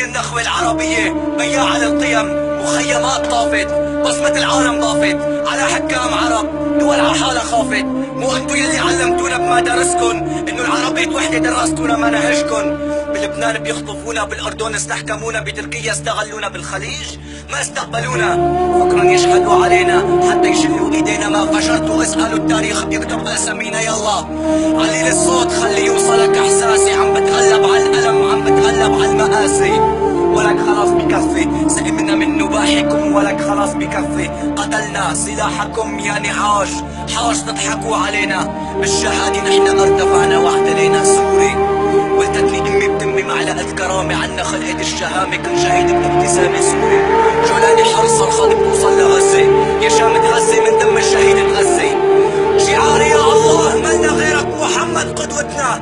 هاي النخوة العربية بياعة للقيم، مخيمات طافت، بصمة العالم ضافت، على حكام عرب دول على حالها خافت. مو انتو يلي علمتونا بمدارسكن انو العربية وحدة درستونا مناهجكن. بلبنان بيخطفونا، بالاردن استحكمونا، بتركيا استغلونا، بالخليج ما استقبلونا. فكرا يشهدوا علينا حتى يشلوا ايدينا، ما فشرتوا اسألوا التاريخ بيكتب اسامينا. يلا علي الصوت خلي يوصلك احساسي، عم بتغلب على الالم، عم بتغلب على المآسي. ولك خلاص بكفي، سئمنا من نباحكم، ولك خلاص بكفي. قتلنا سلاحكم يا نعاش، حاش تضحكوا علينا. بالشهادة نحن ارتفعنا واعتلينا. سوري ولدتني امي بتمي معلقة كرامة، عنا خلقة الشهامة، كل شهيد بابتسامة. سوري جولاني حرص صرخات بتوصل لغزة، يا شام تغزي من دم الشهيد تغزي. شعاري يا الله مالنا غيرك، محمد قدوتنا،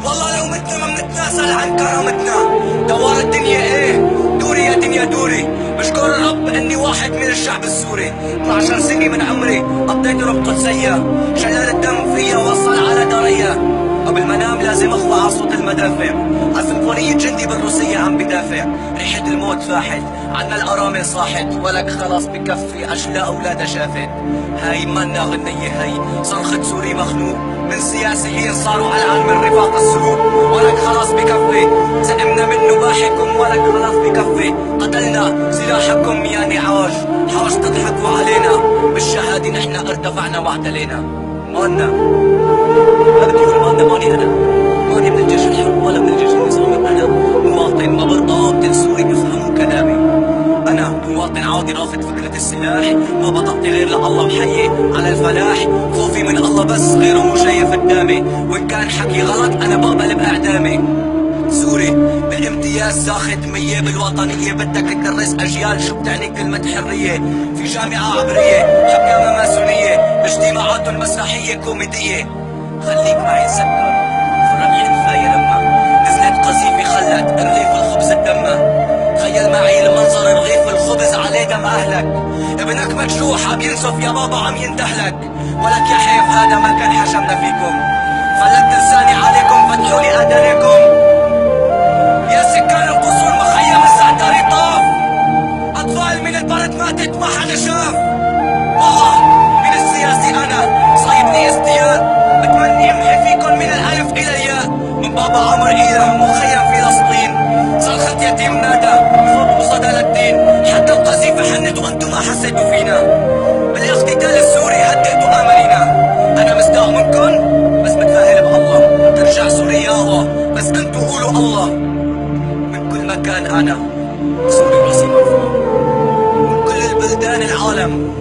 والله لو متنا ما منتناسل عن كرامتنا. دوار الدنيا ايه دوري يا دنيا دوري، بشكر الرب اني واحد من الشعب السوري. 12 سنة من عمري قضيت ربط سيا، شلال الدم فيا وصل على دريا. قبل ما انام لازم اخضع على صوت المدافع، على سيمفونية جندي بالروسية عم بدافع. ريحة الموت فاحت، عنا الارامل صاحت، ولك خلاص بكفي اشلاء اولادها شافت. هاي منا غنية، هاي صرخة سوري مخنوق من سياسيين صاروا على من رفاق السوق. ولك خلاص بكفي، سئمنا من نباحكم، ولك خلاص بكفي. قتلنا سلاحكم يا نعاش، حاش تضحكوا علينا. بالشهادة نحن ارتفعنا واعتلينا. مالنا ما بدي اقول مالنا، ماني انا، ماني من الجيش الحر ولا من الجيش النظامي. انا مواطن ما برضى سوري يفهموا كلامي. انا مواطن عادي رافض فكرة السلاح، ما بطقطي غير لله محيي على الفلاح. خوفي من الله بس غيره مو شايف قدامي، وان كان حكي غلط انا بقبل باعدامي. سوري بالامتياز ساخد 100 بالوطنية، بدك تدرس اجيال شو بتعني كلمة حرية. في جامعة عبرية حكامة ماسونية، اجتماعات مسرحية كوميدية. خليك معي سكر فرح الفاية لما نزلت قذيفة خلت رغيف الخبز الدمة. تخيل معي المنظر، رغيف الخبز عليه دم اهلك، ابنك مجروح عم ينسف يا بابا عم يندهلك. ولك يا حيف هذا ما كان حشمنا فيكم، فلت لساني عليكم فتحوا لي اذانكم. يا سكان القصور مخيم الزعتري طاف، اطفال من البرد ماتت ما حدا شاف. والله من السياسي انا صايبني استياء، بتمني امحي فيكم من الالف الى الياء. من بابا عمر الى مخيم فلسطين، صرخة يتيم نادى صوت وصدى للدين. حتى القذيفة حنت وانتم ما حسيتوا فينا، بالاغتتال السوري هدئتوا امانينا. انا مصداق منكم بس متفائل بالله، ترجع سوريا الله بس انتوا قولوا الله. من كل مكان انا سوري راسي مرفوع، من كل البلدان العالم